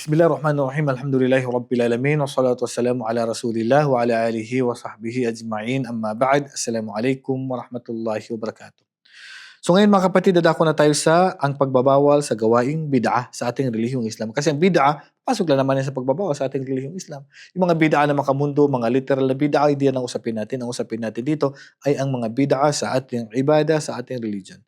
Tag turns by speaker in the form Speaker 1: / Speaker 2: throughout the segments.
Speaker 1: Bismillahirrahmanirrahim. Alhamdulillahi rabbil alamin. Wassalatu wassalamu ala Rasulillah wa ala alihi wa sahbihi ajma'in. Amma ba'd. Assalamualaikum warahmatullahi wabarakatuh. So ngayon mga kapatid, dadako na tayo sa ang pagbabawal sa gawaing bid'ah sa ating relihiyong Islam. Kasi ang bid'ah, pasok lang naman yan sa pagbabawal sa ating relihiyong Islam. Yung mga bid'ah na makamundo, mga literal na bid'ah, hindi yan ang usapin natin. Ang usapin natin dito ay ang mga bid'ah sa ating ibadah, sa ating religion.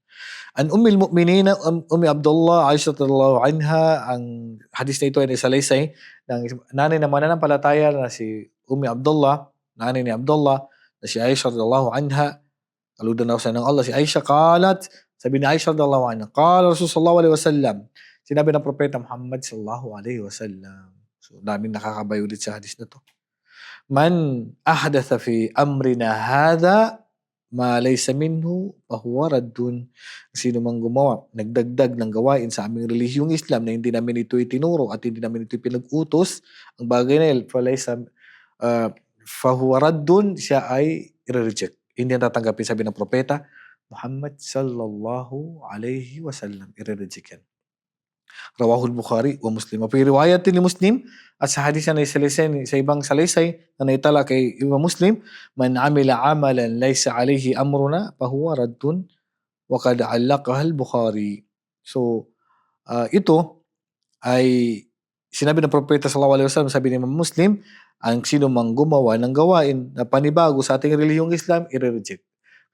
Speaker 1: An Ummul Mu'minin, Ummi Abdullah, Aisha radhiyallahu anha, ang hadis na ito ay nisalaysay ng nanay na mananampalataya na si Ummi Abdullah, nanay ni Abdullah, na si Aisha radhiyallahu anha, kaludan daw sa ng Allah, si Aisha qalat, sabi ni Aisha radhiyallahu anha, qala Rasul sallallahu alaihi wasallam, sinabi ng propeta Muhammad sallallahu alaihi wasallam. So, daming nakakabayulit sa hadis na to. Man ahdatha fi amrina hadha ma laysa minhu fahuwa raddun. Sino mang gumawa, nagdagdag ng gawain sa aming relihiyong Islam na hindi namin ito itinuro at hindi namin ito pinag-utos, ang bagay na yun, fahuwa raddun, siya ay i-reject. Hindi yan tatanggapin, sabi ng propeta Muhammad sallallahu alaihi wasallam. I-reject yan. Rawahul Bukhari wa Muslim. Fi riwayatin ni Muslim, at sa hadis na naisalaysay sa ibang salaysay na naitala kay Imam Muslim, man amila amalan laysa alayhi amruna fahuwa raddun wa qad allaqaha al-Bukhari. So, ito ay sinabi ng propeta sallallahu alaihi wasallam, sabi ni Imam Muslim, ang sino mang gumawa ng gawain na panibago sa ating relihiyong Islam, i-reject.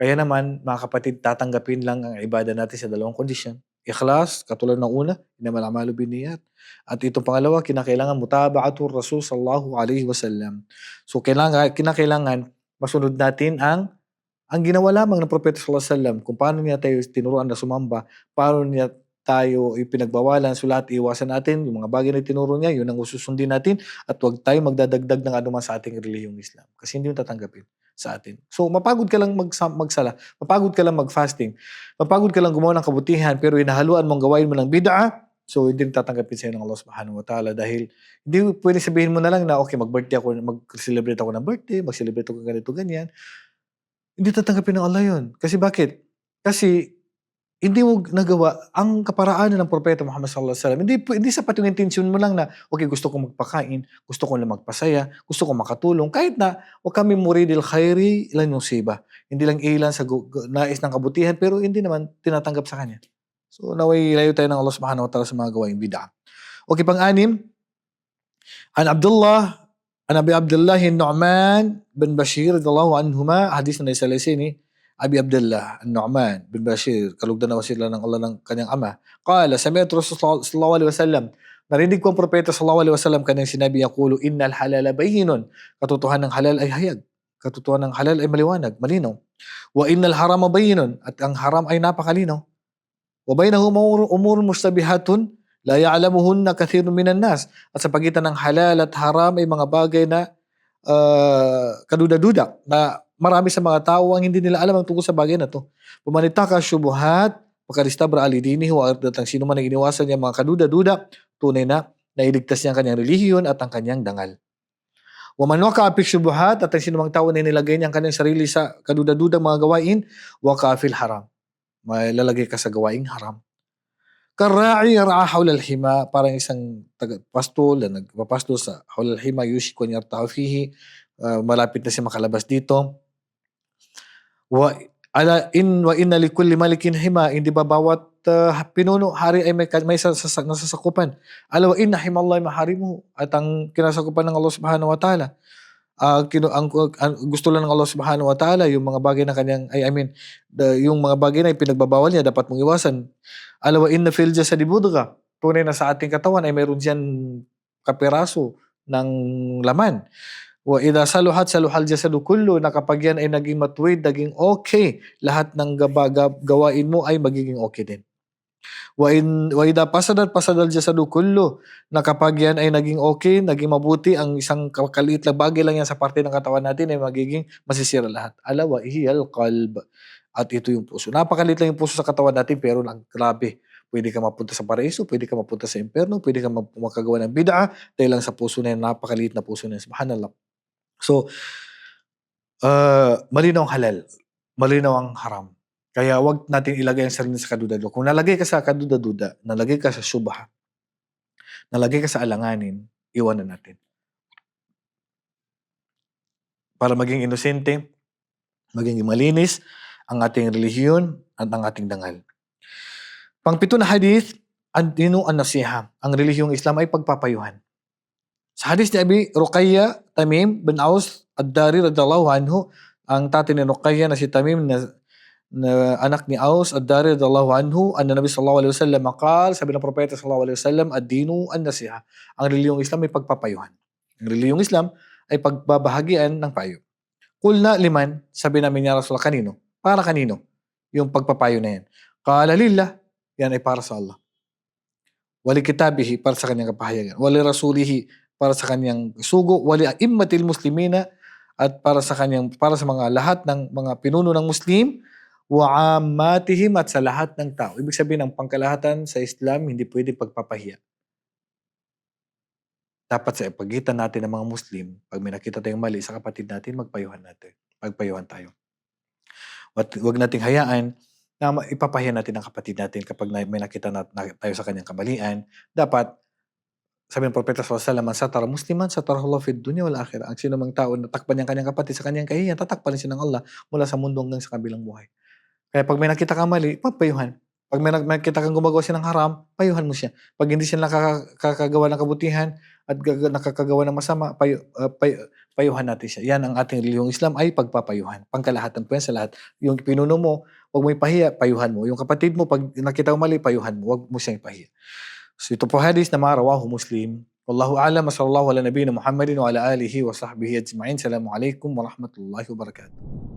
Speaker 1: Kaya naman, mga kapatid, tatanggapin lang ang ibadah natin sa dalawang kondisyon. Ikhlas, katulad ng una, inamal amalu binniyat. At itong pangalawa, kinakailangan mutaba'atur Rasul sallallahu alaihi wasallam. So kinakailangan masunod natin ang ginawa lamang ng propeta sallallahu alaihi wasallam, kung paano niya tayo tinuruan na sumamba, paano niya tayo ipinagbawalan, sulat, iwasan natin, yung mga bagay na tinuro niya, yun ang ususundin natin, at huwag tayo magdadagdag ng anuman sa ating relihiyong Islam. Kasi hindi yung tatanggapin sa atin. So, mapagod ka lang magsala, mapagod ka lang mag-fasting, mapagod ka lang gumawa ng kabutihan, pero inahaluan mong gawain mo ng bid'ah, so hindi tatanggapin sa'yo ng Allah subhanahu wa ta'ala, dahil hindi pwede sabihin mo na lang na, okay, mag-birthday ako, mag-celebrate ako ng birthday, mag-celebrate ako ganito, ganyan. Hindi tatanggapin ng Allah yun. Kasi bakit? Kasi hindi mo nagawa ang kaparaanan ng propeta Muhammad sallallahu alaihi wasallam. Hindi sapat yung intention mo lang na, okay, gusto kong magpakain, gusto kong lang magpasaya, gusto kong makatulong. Kahit na, huwag kami muridil khairi ilan yung siba. Hindi lang ilan sa nais ng kabutihan, pero hindi naman tinatanggap sa kanya. So, naway layo tayo ng Allah subhanahu wa ta'ala sa mga gawaing bid'ah. Okay, pang-anim. An Abi Abdullah Nu'man bin Bashir radhiyallahu anhuma, hadis na naisalaysay ni Abi Abdullah Nu'man bin Bashir, kalugdan na sila ng Allah ng kanyang ama. Qala, sami'tu Rasul sallallahu alaihi wasallam, narinig ko ang propeta sallallahu alaihi wasallam kanyang sinabi, yaqulu innal halala bayyinun, katotohanan ng halal ay hayag, katotohanan ng halal ay maliwanag, malinaw. Wa innal harama bayyinun, at ang haram ay napakalinaw. Wa bainahuma umurun mustabihatun la ya'lamuhunna kathirun minan nas, at sa pagitan ng halal at haram ay mga bagay na kaduda-duda na marami sa mga tao ang hindi nila alam ang tungkol sa bagay na to. Pumanitaka syubuhat, pagkaristabra alidinihi, wa ardatang sino man ang iniwasan niya mga kaduda-duda, tunay na nailigtas niya ang kanyang relihiyon at ang kanyang dangal. Wa man waqa'a fi syubuhat, at ang sino mang tao na nilagay niya ang kanyang sarili sa kaduda-dudang mga gawain, waqa'a fil haram, may lalagay ka sa gawaing haram. Kara'i yar'a hawla al-hima, parang isang pastol na nagpapastol sa hawla al-hima, yushiku an yarta'a fihi, malapit na siya makalabas dito. Wa inna likulli malikin hima, hindi ba bawat pinuno, hari ay may nasasakupan. Ala wa inna himallahi maharimuhu, at ang kinasakupan ng Allah subhanahu wa ta'ala, ang gusto lang ng Allah subhanahu wa ta'ala, yung mga bagay na kanyang, yung mga bagay na ipinagbabawal niya, dapat mong iwasan. Ala wa inna fil jasadi mudghah, tunay na sa ating katawan ay mayroon diyan kapiraso ng laman. Wa idha saluhat saluhal jasadu kullu, na kapag yan ay naging matuwid, naging okay, lahat ng gawain mo ay magiging okay din. Wa idha pasadat pasadal jasadu kullu, na kapag yan ay naging okay, naging mabuti, ang isang kaliit na bagay lang yan sa parte ng katawan natin ay magiging masisira lahat. Ala wa hiyal qalb, at ito yung puso. Napakaliit lang yung puso sa katawan natin, pero lang grabe. Pwede ka mapunta sa paraiso, pwede ka mapunta sa impyerno, pwede ka makagawa ng bid'ah dahil lang sa puso na yan, napakaliit na puso na yan. Subhanallah. So, malinaw ang halal, malinaw ang haram. Kaya wag natin ilagay ang sarili sa kaduda-duda. Kung nalagay ka sa kaduda-duda, nalagay ka sa syubha, nalagay ka sa alanganin, iwanan natin. Para maging inosente, maging malinis ang ating relihiyon at ang ating dangal. Pangpito na hadith, ad-dinu an-nasiha. Ang relihiyong Islam ay pagpapayuhan. Sa hadith ni Abi Ruqayya Tamim bin Aus ad-Dari radhiyallahu anhu, ang tatay ni Ruqayya na si Tamim na anak ni Aus ad-Dari radhiyallahu anhu, anna Nabi sallallahu alaihi wasallam qala, sabi ng propeta sallallahu alaihi wasallam, ad-dinu an-nasiha. Ang relihiyong Islam ay pagpapayuhan. Ang relihiyong Islam ay pagbabahagian ng payo. Kulna liman, sabi namin ya Rasulullah, kanino? Para kanino? Yung pagpapayo na yan. Qala lillah, yan ay para sa Allah. Wali kitabihi, para sa kanyang kapahayagan. Wali rasulihi, para sa kanyang sugo. Wali a'immatil muslimina, at para sa mga lahat ng mga pinuno ng Muslim, wa ammatihim, at sa lahat ng tao. Ibig sabihin, ang pangkalahatan sa Islam, hindi pwede pagpapahiya. Dapat sa pagitan natin ng mga Muslim, pag may nakita tayong mali sa kapatid natin, magpayuhan tayo. Huwag nating hayaan na ipapahiya natin ang kapatid natin kapag may nakita tayo sa kanyang kamalian. Dapat, sabi ng Propeta sallallahu alaihi wasallam, satara musliman, satarahullah fid dunya wal akhirah. Ang sino mang tao na takpan niyang kanyang kapatid sa kanyang kahihiyan, tatakpan siya ng Allah mula sa mundo hanggang sa kabilang buhay. Kaya pag may nakita kang mali, pagpayuhan. Pag may nakita kang gumagawa siya ng haram, payuhan mo siya. Pag hindi siya nakakagawa ng kabutihan at nakakagawa ng masama, payuhan natin siya. Yan ang ating relihiyong Islam ay pagpapayuhan. Pangkalahatan po yan sa lahat. Yung pinuno mo, huwag mo ipahiya, payuhan mo. Yung kapatid mo, pag nakita mo mali, payuhan mo. Huwag mo siyang ipahiya. So ito po hadith na rawahu Muslim. Wallahu a'lam, sallallahu ala nabiyina Muhammadin wa ala alihi wa sahbihi ajma'in. Assalamu alaikum wa rahmatullahi wa barakatuh.